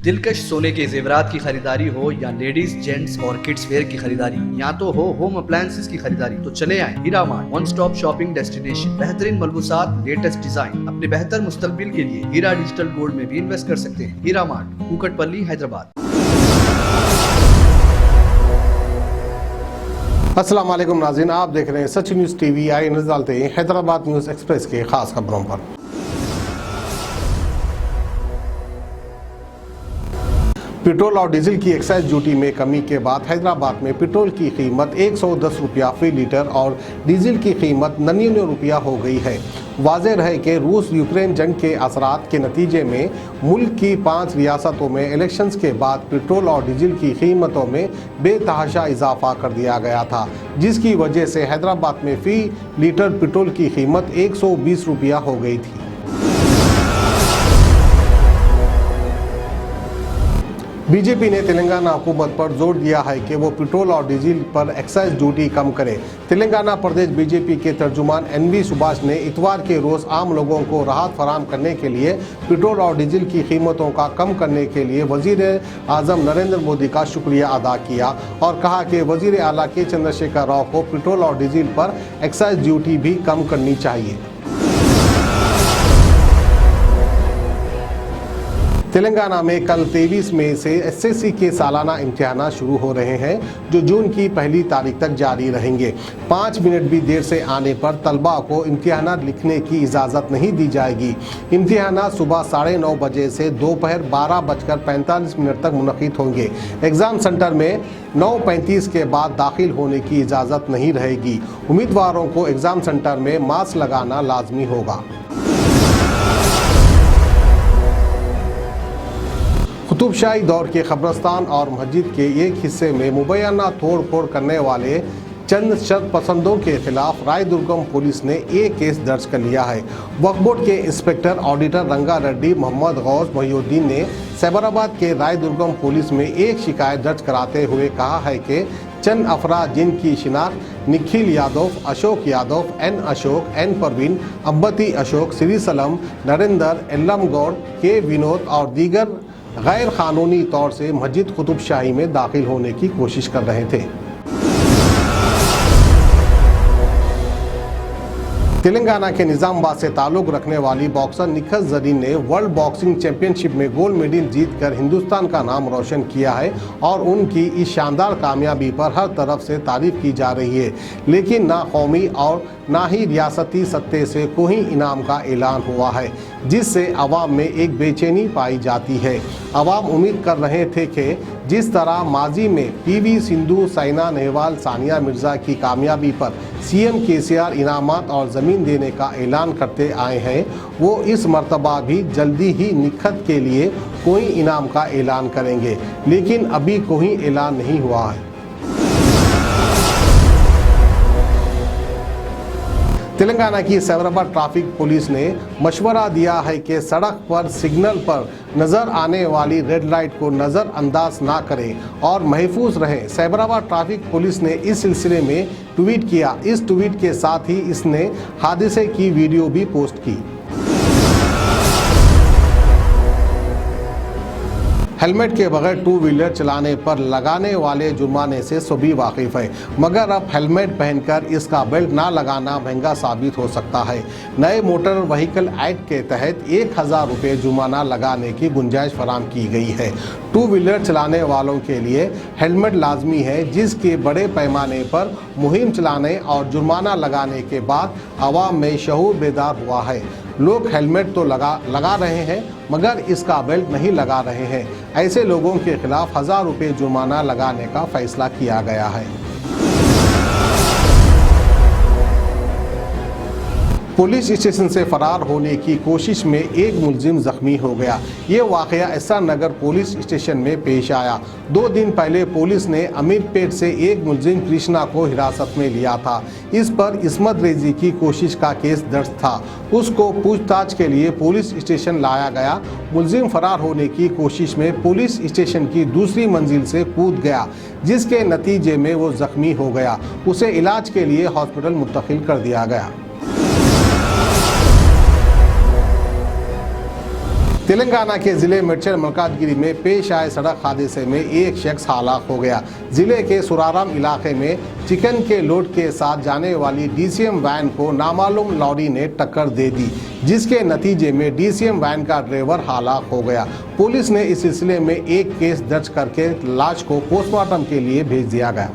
दिलकश सोने के जेवरात की खरीदारी हो या लेडीज जेंट्स और किड्स वेयर की खरीदारी, या तो हो होम अप्लायंसेस की खरीदारी, तो चले आए Heera mart, one stop shopping destination. बेहतरीन मलबूसात, लेटेस्ट डिजाइन, अपने बेहतर मुस्तकबिल के लिए हीरा डिजिटल गोल्ड में भी इन्वेस्ट कर सकते हैं। हीरा मार्ट, कुकटपल्ली, हैदराबाद। अस्सलाम वालेकुम नाज़रीन, आप देख रहे हैं सच न्यूज़ टीवी। आइए नजर डालते हैं हैदराबाद न्यूज़ एक्सप्रेस के खास खबरों पर। पेट्रोल और डीजल की एक्साइज ड्यूटी में कमी के बाद हैदराबाद में पेट्रोल की कीमत 110 रुपया फी लीटर और डीजल की कीमत 99 रुपया हो गई है। वाज़ेह रहे कि रूस यूक्रेन जंग के असरात के नतीजे में मुल्क की 5 रियासतों में इलेक्शंस के बाद पेट्रोल और डीजल की कीमतों में बेतहाशा इजाफा कर दिया गया था, जिसकी वजह से हैदराबाद में फ़ी लीटर पेट्रोल की कीमत 120 रुपया हो गई थी। बीजेपी ने तेलंगाना हुकूमत पर जोर दिया है कि वो पेट्रोल और डीजल पर एक्साइज ड्यूटी कम करे। तेलंगाना प्रदेश बीजेपी के तर्जुमान एनवी सुभाष ने इतवार के रोज़ आम लोगों को राहत फराहम करने के लिए पेट्रोल और डीजल की कीमतों का कम करने के लिए वज़ीर आज़म नरेंद्र मोदी का शुक्रिया अदा किया और कहा कि वज़ीर आला के चंद्रशेखर राव को पेट्रोल और डीजल पर एक्साइज ड्यूटी भी कम करनी चाहिए। तेलंगाना में कल 23 मई से एसएससी के सालाना इम्तिहान शुरू हो रहे हैं, जो जून की 1 तारीख तक जारी रहेंगे। 5 मिनट भी देर से आने पर तलबा को इम्तिहान लिखने की इजाज़त नहीं दी जाएगी। इम्तिहान सुबह 9:30 बजे से दोपहर 12:45 तक मुनक़िद होंगे। एग्ज़ाम सेंटर में 9:35 के बाद दाखिल होने की इजाज़त नहीं रहेगी। उम्मीदवारों को एग्ज़ाम सेंटर में मास्क लगाना लाजमी होगा। कुतुबशाही दौर के कब्रस्तान और मस्जिद के एक हिस्से में मुबैना तोड़ फोड़ करने वाले चंद शर्त पसंदों के खिलाफ रायदुर्गम पुलिस ने एक केस दर्ज कर लिया है। वक्फ बोर्ड के इंस्पेक्टर ऑडिटर रंगा रेड्डी मोहम्मद गौस मोहिउद्दीन ने सैबराबाद के रायदुर्गम पुलिस में एक शिकायत दर्ज कराते हुए कहा है कि चंद अफराद जिनकी शिनाख्त निखिल यादव, अशोक यादव, एन अशोक, एन परवीन, अब्बती अशोक, श्री सलम, नरेंद्र, एल्लम गौड़, के विनोद और दीगर गैर कानूनी तौर से मस्जिद कुतुबशाही में दाखिल होने की कोशिश कर रहे थे। तेलंगाना के निजामाबाद से ताल्लुक़ रखने वाली बॉक्सर निखत जरीन ने वर्ल्ड बॉक्सिंग चैंपियनशिप में गोल्ड मेडल जीतकर हिंदुस्तान का नाम रोशन किया है और उनकी इस शानदार कामयाबी पर हर तरफ से तारीफ की जा रही है, लेकिन ना कौमी और ना ही रियासती सत्ते से कोई इनाम का ऐलान हुआ है, जिससे अवाम में एक बेचैनी पाई जाती है। अवाम उम्मीद कर रहे थे कि जिस तरह माजी में पीवी सिंधु, साइना नेहवाल, सानिया मिर्ज़ा की कामयाबी पर सीएम केसीआर इनामात और ज़मीन देने का ऐलान करते आए हैं, वो इस मर्तबा भी जल्दी ही निखत के लिए कोई इनाम का ऐलान करेंगे, लेकिन अभी कोई ऐलान नहीं हुआ है। तेलंगाना की सैबराबाद ट्रैफिक पुलिस ने मशवरा दिया है कि सड़क पर सिग्नल पर नज़र आने वाली रेड लाइट को नज़रअंदाज ना करें और महफूज रहें। सैबराबाद ट्रैफिक पुलिस ने इस सिलसिले में ट्वीट किया। इस ट्वीट के साथ ही इसने हादसे की वीडियो भी पोस्ट की। हेलमेट के बगैर टू व्हीलर चलाने पर लगाने वाले जुर्माने से सभी वाकिफ़ है, मगर अब हेलमेट पहनकर इसका बेल्ट ना लगाना महंगा साबित हो सकता है। नए मोटर व्हीकल एक्ट के तहत 1000 रुपये जुर्माना लगाने की गुंजाइश फराहम की गई है। टू व्हीलर चलाने वालों के लिए हेलमेट लाजमी है, जिसके बड़े पैमाने पर मुहिम चलाने और जुर्माना लगाने के बाद आवाम में शऊर बेदार हुआ है। लोग हेलमेट तो लगा रहे हैं, मगर इसका बेल्ट नहीं लगा रहे हैं। ऐसे लोगों के खिलाफ 1000 रुपये जुर्माना लगाने का फैसला किया गया है। पुलिस स्टेशन से फरार होने की कोशिश में एक मुलजिम जख्मी हो गया। ये वाक़या एसआर नगर पुलिस स्टेशन में पेश आया। 2 दिन पहले पुलिस ने अमीरपेट से एक मुलजिम कृष्णा को हिरासत में लिया था। इस पर इस्मत रेजी की कोशिश का केस दर्ज था। उसको पूछताछ के लिए पुलिस स्टेशन लाया गया। मुलजिम फरार होने की कोशिश में पुलिस स्टेशन की दूसरी मंजिल से कूद गया, जिसके नतीजे में वो जख्मी हो गया। उसे इलाज के लिए हॉस्पिटल मुंतकिल कर दिया गया। तेलंगाना के जिले मेडचल मलकाजगिरी में पेश आए सड़क हादसे में एक शख्स हलाक हो गया। जिले के सुराराम इलाके में चिकन के लोड के साथ जाने वाली डीसीएम वैन को नामालूम लॉरी ने टक्कर दे दी, जिसके नतीजे में डीसीएम वैन का ड्राइवर हलाक हो गया। पुलिस ने इस सिलसिले में एक केस दर्ज करके लाश को पोस्टमार्टम के लिए भेज दिया गया।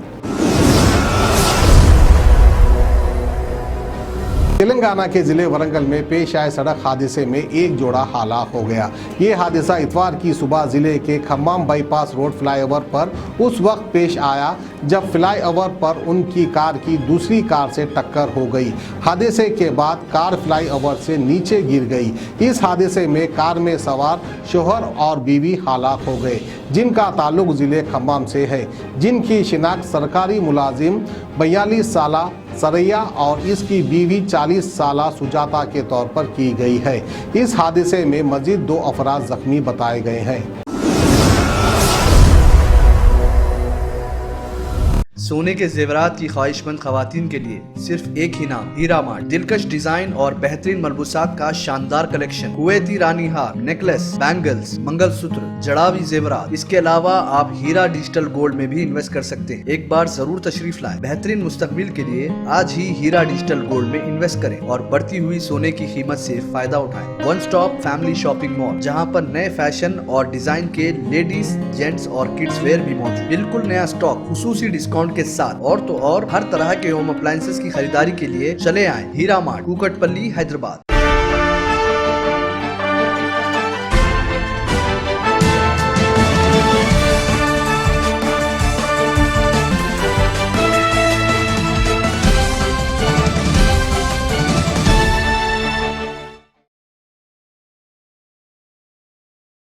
तेलंगाना के जिले वरंगल में पेश आए सड़क हादसे में एक जोड़ा हलाक हो गया। ये हादसा इतवार की सुबह जिले के खम्माम बाईपास रोड फ्लाईओवर पर उस वक्त पेश आया जब फ्लाईओवर पर उनकी कार की दूसरी कार से टक्कर हो गई। हादसे के बाद कार फ्लाईओवर से नीचे गिर गई। इस हादसे में कार में सवार शोहर और बीवी हलाक हो गए, जिनका ताल्लुक जिले खम्माम से है, जिनकी शिनाख्त सरकारी मुलाजिम 42 साला सरैया और इसकी बीवी 40 साला सुजाता के तौर पर की गई है। इस हादसे में मजीद 2 अफराद जख्मी बताए गए हैं। सोने के जेवरात की ख्वाहिशमंद खवातीन के लिए सिर्फ एक ही नाम, हीरा मार्ट। दिलकश डिजाइन और बेहतरीन मलबूसात का शानदार कलेक्शन, कुवैती रानी हार, नेकलेस, बैंगल्स, मंगलसूत्र, जड़ावी जेवरात। इसके अलावा आप हीरा डिजिटल गोल्ड में भी इन्वेस्ट कर सकते हैं। एक बार जरूर तशरीफ लाएं। बेहतरीन मुस्तकबिल के लिए आज ही हीरा डिजिटल गोल्ड में इन्वेस्ट करें और बढ़ती हुई सोने की कीमत से फायदा उठाएं। One stop family shopping mall, जहां पर नए फैशन और डिजाइन के लेडीज, जेंट्स और किड्स वेयर भी मौजूद। बिल्कुल नया स्टॉक, खुसूसी डिस्काउंट के साथ। और तो और हर तरह के होम अप्लायंसेस की खरीदारी के लिए चले आए हीरा मार्ट, कुकटपल्ली, हैदराबाद।